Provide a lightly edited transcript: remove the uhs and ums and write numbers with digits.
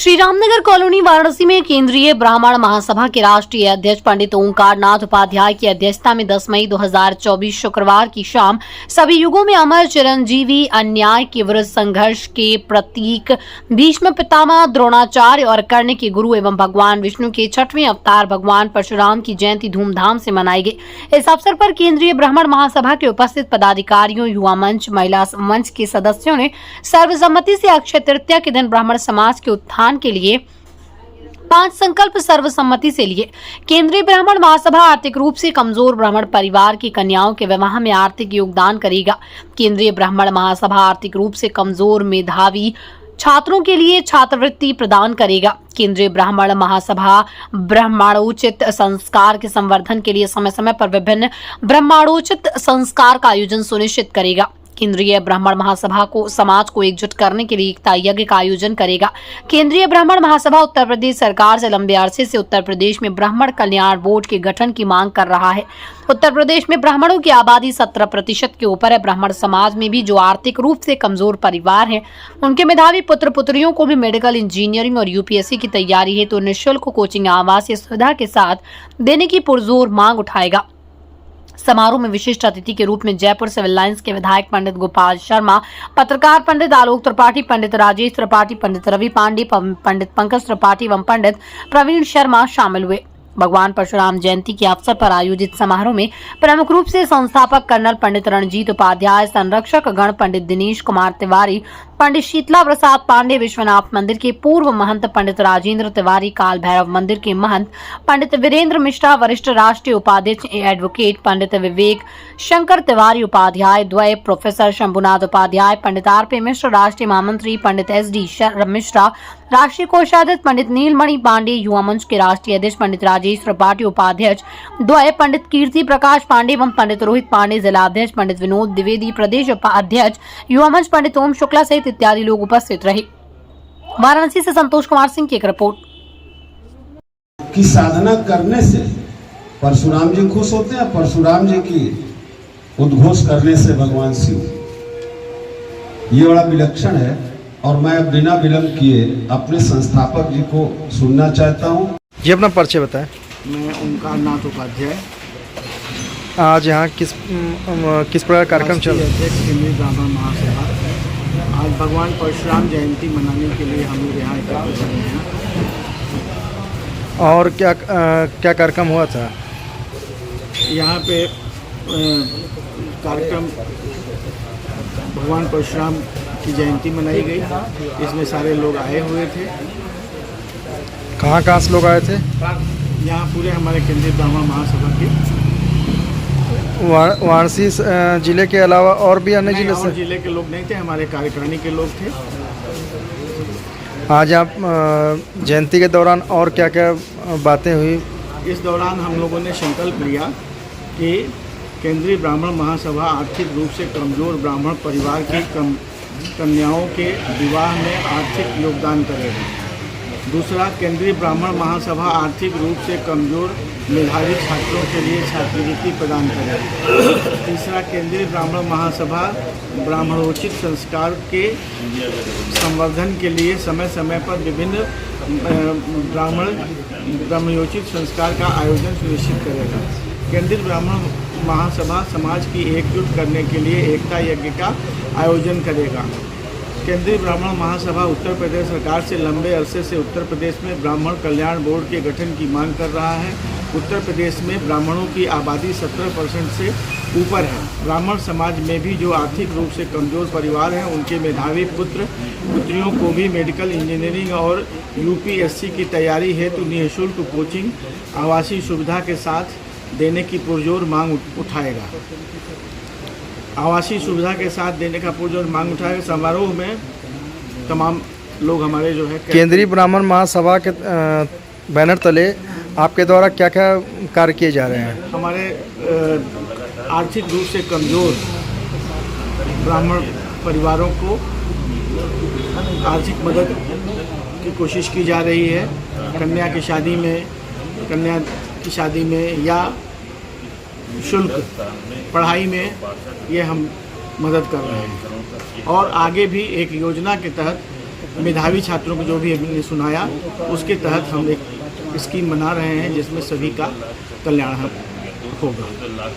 Shri Ramnagar colony Varanasi में केंद्रीय ब्राह्मण महासभा के राष्ट्रीय अध्यक्ष पंडित ओंकार नाथ उपाध्याय की अध्यक्षता में 10 मई 2024 शुक्रवार की शाम सभी युगों में अमर चिरंजीवी अन्याय के विरुद्ध संघर्ष के प्रतीक भीष्म पितामह द्रोणाचार्य और कर्ण के गुरु एवं भगवान विष्णु के 6वें अवतार भगवान परशुराम की जयंती धूमधाम से मनाई गई। इस अवसर पर केंद्रीय ब्राह्मण महासभा के उपस्थित पदाधिकारियों, युवा मंच, महिला मंच के सदस्यों ने सर्वसम्मति से अक्षय तृतीया के दिन ब्राह्मण समाज के उत्थान के लिए 5 संकल्प सर्वसम्मति से लिए। केंद्रीय ब्राह्मण महासभा आर्थिक रूप से कमजोर ब्राह्मण परिवार की कन्याओं के विवाह में आर्थिक योगदान करेगा। केंद्रीय ब्राह्मण महासभा आर्थिक रूप से कमजोर मेधावी छात्रों के लिए छात्रवृत्ति प्रदान करेगा। केंद्रीय ब्राह्मण महासभा ब्राह्मणोचित संस्कार के संवर्धन के लिए समय समय पर विभिन्न ब्राह्मणोचित संस्कार का आयोजन सुनिश्चित करेगा। केंद्रीय ब्राह्मण महासभा को समाज को एकजुट करने के लिए एकता यज्ञ का आयोजन करेगा। केंद्रीय ब्राह्मण महासभा उत्तर प्रदेश सरकार से लंबे अरसे से उत्तर प्रदेश में ब्राह्मण कल्याण बोर्ड के गठन की मांग कर रहा है। उत्तर प्रदेश में ब्राह्मणों की आबादी 17% के ऊपर है। ब्राह्मण समाज में भी जो आर्थिक रूप से कमजोर परिवार हैं, उनके मेधावी पुत्र पुत्रियों को भी मेडिकल इंजीनियरिंग और यूपीएससी की तैयारी है तो निःशुल्क कोचिंग आवासीय सुविधा के साथ देने की पुरजोर मांग उठाएगा। समारोह में विशिष्ट अतिथि के रूप में जयपुर सिविल लाइंस के विधायक पंडित गोपाल शर्मा, पत्रकार पंडित आलोक त्रिपाठी, पंडित राजेश त्रिपाठी, पंडित रवि पांडे, पंडित पंकज त्रिपाठी एवं पंडित प्रवीण शर्मा शामिल हुए। भगवान परशुराम जयंती के अवसर पर आयोजित समारोह में प्रमुख रूप से संस्थापक कर्नल पंडित रणजीत उपाध्याय, संरक्षक गण पंडित दिनेश कुमार तिवारी, पंडित शीतला प्रसाद पांडे, विश्वनाथ मंदिर के पूर्व महंत पंडित राजेंद्र तिवारी, काल भैरव मंदिर के महंत पंडित वीरेंद्र मिश्रा, वरिष्ठ राष्ट्रीय उपाध्यक्ष एडवोकेट पंडित विवेक शंकर तिवारी उपाध्याय द्वय, प्रोफेसर शंभुनाथ उपाध्याय, पंडित आरपी मिश्र, राष्ट्रीय महामंत्री पंडित SD मिश्रा, राष्ट्रीय कोषाध्यक्ष पंडित नीलमणि पांडे, युवा मंच के राष्ट्रीय अध्यक्ष पंडित राजेश त्रिपाठी उपाध्यक्ष द्वय, पंडित कीर्ति प्रकाश पांडे एवं पंडित रोहित पांडे जिला अध्यक्ष, पंडित विनोद द्विवेदी प्रदेश उपाध्यक्ष, युवा मंच पंडित ओम शुक्ला सहित इत्यादि लोग उपस्थित रहे। वाराणसी से संतोष कुमार सिंह की एक रिपोर्ट। की साधना करने से परशुराम जी खुश होते हैं। परशुराम जी की उद्घोष करने से भगवान शिव, ये बड़ा विलक्षण है। और मैं बिना विलंब किए अपने संस्थापक जी को सुनना चाहता हूँ। जी अपना परिचय बताएं। मैं ओंकार नाथ उपाध्याय, आज यहाँ किस प्रकार कार्यक्रम चल रहा है? अध्यक्ष केंद्रीय ब्राह्मण महासभा। आज भगवान परशुराम जयंती मनाने के लिए हम लोग यहाँ एकत्रित हुए हैं। और क्या कार्यक्रम हुआ था यहाँ पे? कार्यक्रम भगवान परशुराम की जयंती मनाई गई। इसमें सारे लोग आए हुए थे। कहाँ से लोग आए थे? यहाँ पूरे हमारे केंद्रीय ब्राह्मण महासभा के वाराणसी जिले के अलावा और भी अन्य जिले से? जिले के लोग नहीं थे, हमारे कार्यकारिणी के लोग थे। आज आप जयंती के दौरान और क्या क्या बातें हुई? इस दौरान हम लोगों ने संकल्प लिया कि केंद्रीय ब्राह्मण महासभा आर्थिक रूप से कमजोर ब्राह्मण परिवार की कन्याओं के विवाह में आर्थिक योगदान करेगा। दूसरा, केंद्रीय ब्राह्मण महासभा आर्थिक रूप से कमजोर मेधावी छात्रों के लिए छात्रवृत्ति प्रदान करेगी। तीसरा, केंद्रीय ब्राह्मण महासभा ब्राह्मणोचित संस्कार के संवर्धन के लिए समय समय पर विभिन्न ब्राह्मणोचित संस्कार का आयोजन सुनिश्चित करेगा। केंद्रीय ब्राह्मण महासभा समाज की एकजुट करने के लिए एकता यज्ञ का आयोजन करेगा। केंद्रीय ब्राह्मण महासभा उत्तर प्रदेश सरकार से लंबे अरसे से उत्तर प्रदेश में ब्राह्मण कल्याण बोर्ड के गठन की मांग कर रहा है। उत्तर प्रदेश में ब्राह्मणों की आबादी 17% से ऊपर है। ब्राह्मण समाज में भी जो आर्थिक रूप से कमजोर परिवार हैं, उनके मेधावी पुत्र पुत्रियों को भी मेडिकल इंजीनियरिंग और UPSC की तैयारी हेतु निःशुल्क कोचिंग आवासीय सुविधा के साथ देने की पुरजोर मांग उठाएगा। आवासीय सुविधा के साथ देने का पुरजोर मांग उठाएगा। समारोह में तमाम लोग हमारे जो है केंद्रीय ब्राह्मण महासभा के बैनर तले आपके द्वारा क्या क्या कार्य किए जा रहे हैं? हमारे आर्थिक रूप से कमजोर ब्राह्मण परिवारों को आर्थिक मदद की कोशिश की जा रही है। कन्या की शादी में या शुल्क पढ़ाई में ये हम मदद कर रहे हैं। और आगे भी एक योजना के तहत मेधावी छात्रों को जो भी हमने सुनाया उसके तहत हम एक स्कीम बना रहे हैं जिसमें सभी का कल्याण होगा।